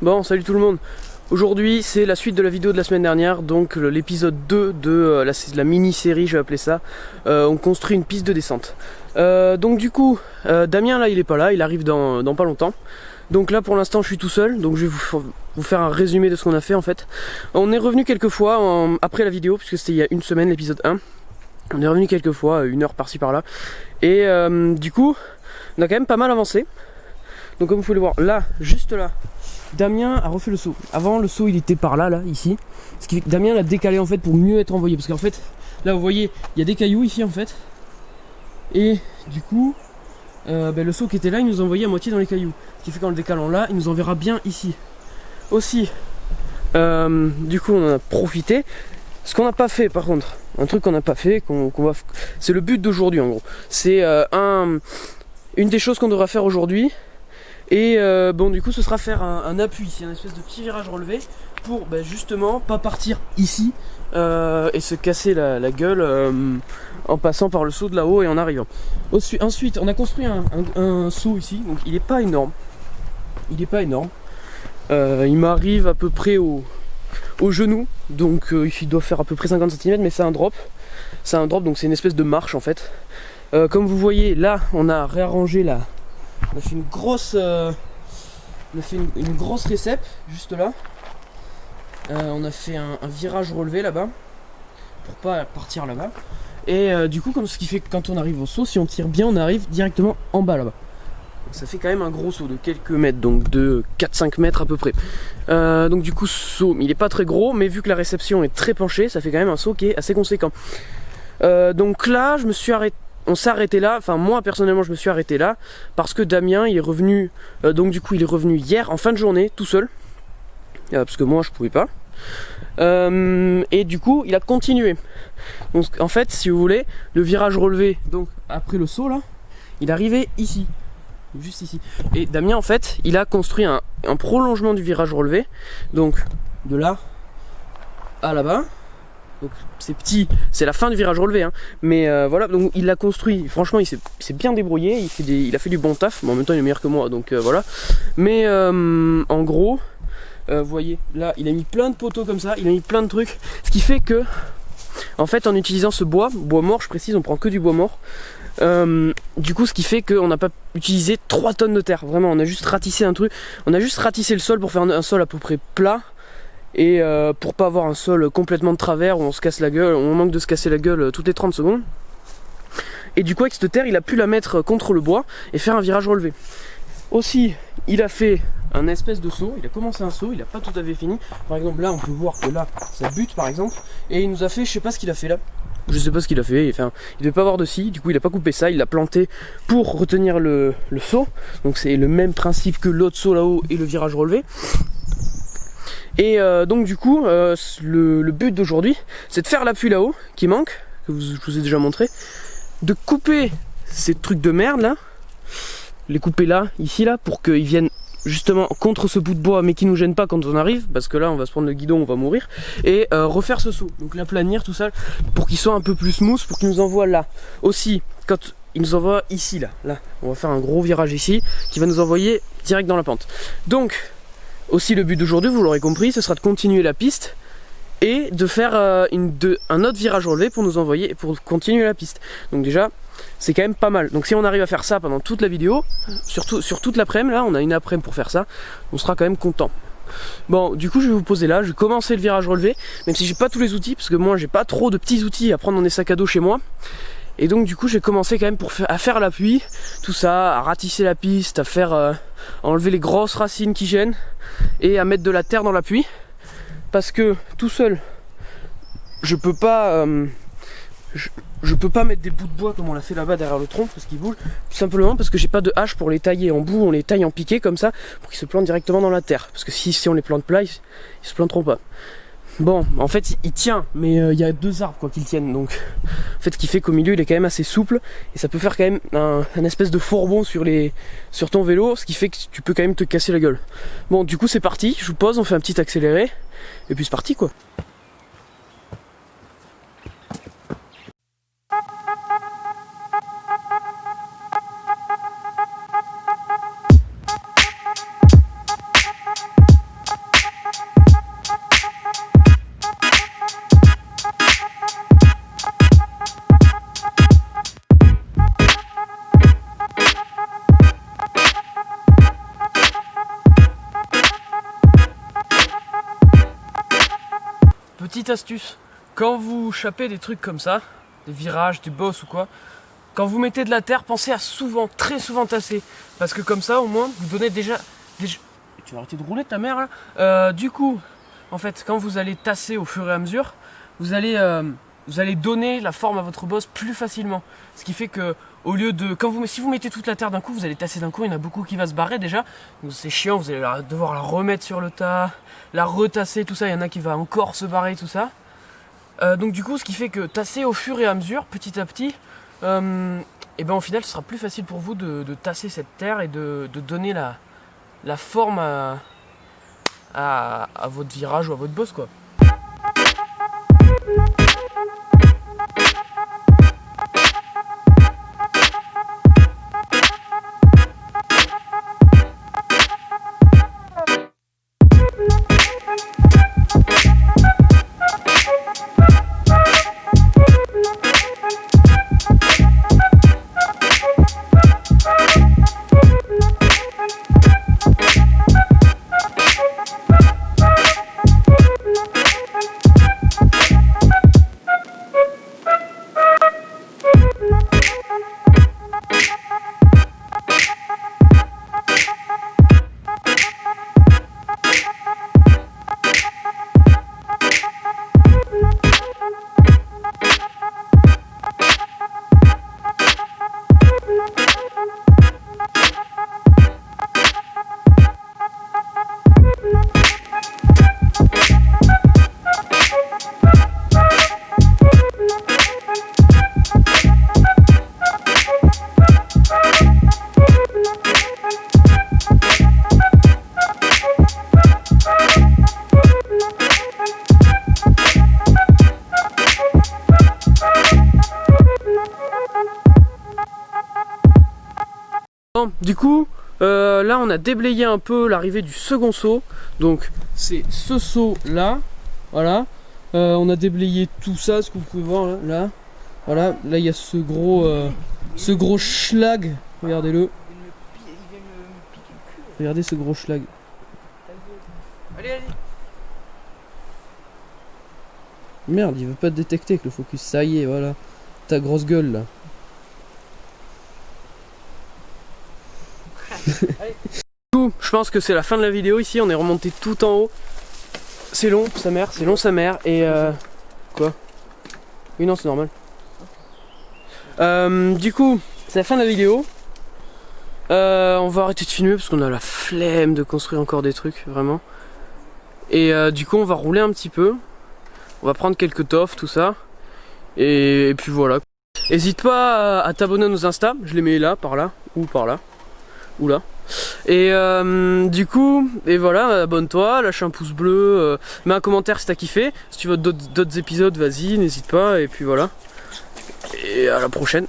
Bon, salut tout le monde. Aujourd'hui c'est la suite de la vidéo de la semaine dernière, donc l'épisode 2 de la mini-série, je vais appeler ça. On construit une piste de descente. Donc du coup, Damien là il est pas là, il arrive dans pas longtemps. Donc là pour l'instant je suis tout seul, donc je vais vous faire un résumé de ce qu'on a fait en fait. On est revenu quelques fois après la vidéo, puisque c'était il y a une semaine l'épisode 1. On est revenu quelques fois, 1 heure par-ci par-là. Et du coup, on a quand même pas mal avancé. Donc comme vous pouvez le voir, là, juste là, Damien a refait le saut. Avant le saut il était par là, ici. Ce qui fait que Damien l'a décalé en fait pour mieux être envoyé. Parce qu'en fait, là vous voyez, il y a des cailloux ici en fait. Et du coup, le saut qui était là, il nous envoyait à moitié dans les cailloux. Ce qui fait qu'en le décalant là, il nous enverra bien ici. Aussi, du coup on en a profité. Ce qu'on n'a pas fait par contre, un truc qu'on n'a pas fait, c'est le but d'aujourd'hui en gros. C'est une des choses qu'on devra faire aujourd'hui. Et bon du coup ce sera faire un appui ici, un espèce de petit virage relevé pour justement pas partir ici et se casser la gueule en passant par le saut de là-haut et en arrivant. Ensuite on a construit un saut ici, donc il est pas énorme. Il il m'arrive à peu près au genou, donc il doit faire à peu près 50 cm, mais c'est un drop. C'est un drop, donc c'est une espèce de marche en fait. Comme vous voyez là on a réarrangé la... On a fait une grosse récep juste là. On a fait un virage relevé là-bas pour pas partir là-bas. Et du coup, comme ce qui fait que quand on arrive au saut, si on tire bien, on arrive directement en bas là-bas. Ça fait quand même un gros saut de quelques mètres, donc de 4-5 mètres à peu près. Donc du coup, ce saut, il est pas très gros, mais vu que la réception est très penchée, ça fait quand même un saut qui est assez conséquent. Donc là, on s'est arrêté là, enfin moi personnellement je me suis arrêté là parce que Damien il est revenu, donc du coup il est revenu hier en fin de journée tout seul, parce que moi je pouvais pas, et du coup il a continué. Donc en fait si vous voulez, le virage relevé, donc après le saut là, il arrivait ici, juste ici, et Damien en fait il a construit un prolongement du virage relevé, donc de là à là-bas. Donc c'est petit, c'est la fin du virage relevé, hein. Mais voilà, donc il l'a construit, franchement il s'est bien débrouillé, il a fait du bon taf, mais en même temps il est meilleur que moi, donc voilà. Mais en gros, vous voyez, là il a mis plein de poteaux comme ça, il a mis plein de trucs, ce qui fait que, en fait en utilisant ce bois mort, je précise, on prend que du bois mort, du coup ce qui fait qu'on n'a pas utilisé 3 tonnes de terre, vraiment on a juste ratissé un truc, on a juste ratissé le sol pour faire un sol à peu près plat. Et pour pas avoir un sol complètement de travers où on se casse la gueule, on manque de se casser la gueule toutes les 30 secondes. Et du coup avec cette terre il a pu la mettre contre le bois et faire un virage relevé. Aussi il a fait un espèce de saut, il a commencé un saut, il a pas tout à fait fini. Par exemple là on peut voir que là ça bute par exemple. Et il nous a fait, je sais pas ce qu'il a fait là. Je sais pas ce qu'il a fait, enfin, il devait pas avoir de scie, du coup il a pas coupé ça, il l'a planté pour retenir le saut. Donc c'est le même principe que l'autre saut là-haut et le virage relevé. Et donc du coup le but d'aujourd'hui c'est de faire l'appui là-haut qui manque, que je vous ai déjà montré, de couper ces trucs de merde là, les couper là, ici là, pour qu'ils viennent justement contre ce bout de bois mais qui nous gêne pas quand on arrive, parce que là on va se prendre le guidon, on va mourir, et refaire ce saut, donc l'aplanir tout ça pour qu'il soit un peu plus smooth, pour qu'il nous envoie là. Aussi quand il nous envoie ici là, on va faire un gros virage ici qui va nous envoyer direct dans la pente. Donc aussi le but d'aujourd'hui, vous l'aurez compris, ce sera de continuer la piste et de faire un autre virage relevé pour nous envoyer, pour continuer la piste. Donc déjà, c'est quand même pas mal. Donc si on arrive à faire ça pendant toute la vidéo, surtout sur toute l'après-midi, là on a une après-midi pour faire ça, on sera quand même content. Bon, du coup je vais vous poser là, je vais commencer le virage relevé, même si j'ai pas tous les outils, parce que moi j'ai pas trop de petits outils à prendre dans des sacs à dos chez moi. Et donc du coup j'ai commencé quand même à faire l'appui, tout ça, à ratisser la piste, à faire enlever les grosses racines qui gênent et à mettre de la terre dans l'appui, parce que tout seul je peux pas je peux pas mettre des bouts de bois comme on l'a fait là-bas derrière le tronc parce qu'ils bougent, tout simplement parce que j'ai pas de hache pour les tailler en bout, on les taille en piqué comme ça pour qu'ils se plantent directement dans la terre, parce que si on les plante plat, ils se planteront pas. Bon, en fait il tient, mais il y a 2 arbres quoi qui tiennent, donc en fait ce qui fait qu'au milieu il est quand même assez souple et ça peut faire quand même un espèce de fourbon sur ton vélo, ce qui fait que tu peux quand même te casser la gueule. Bon du coup c'est parti, je vous pose, on fait un petit accéléré et puis c'est parti quoi. petite astuce, quand vous chapez des trucs comme ça, des virages, des bosses ou quoi, quand vous mettez de la terre, pensez à très souvent tasser. Parce que comme ça, au moins, vous donnez déjà... Tu vas arrêter de rouler ta mère là. Du coup, en fait, quand vous allez tasser au fur et à mesure, vous allez donner la forme à votre bosse plus facilement. Ce qui fait que, au lieu de... si vous mettez toute la terre d'un coup, vous allez tasser d'un coup, il y en a beaucoup qui va se barrer déjà. Donc c'est chiant, vous allez devoir la remettre sur le tas, la retasser, tout ça. Il y en a qui va encore se barrer, tout ça. Donc du coup, ce qui fait que tasser au fur et à mesure, petit à petit, et ben au final, ce sera plus facile pour vous de tasser cette terre et de donner la forme à votre virage ou à votre bosse, quoi. Du coup, là on a déblayé un peu l'arrivée du second saut. Donc c'est ce saut là, voilà. On a déblayé tout ça, ce que vous pouvez voir là. Voilà, là il y a ce gros schlag. Regardez-le. Regardez ce gros schlag. Allez. Merde, il veut pas te détecter avec le focus. Ça y est, voilà. Ta grosse gueule là. Du coup, je pense que c'est la fin de la vidéo ici, on est remonté tout en haut. C'est long sa mère, et quoi? Oui non c'est normal. Du coup, c'est la fin de la vidéo. On va arrêter de filmer parce qu'on a la flemme de construire encore des trucs, vraiment. Et du coup on va rouler un petit peu. On va prendre quelques toffes, tout ça. Et puis voilà. N'hésite pas à t'abonner à nos Insta, je les mets là, par là, ou par là. Oula. Et du coup, et voilà, abonne-toi, lâche un pouce bleu, mets un commentaire si t'as kiffé. Si tu veux d'autres épisodes, vas-y, n'hésite pas, et puis voilà. Et à la prochaine.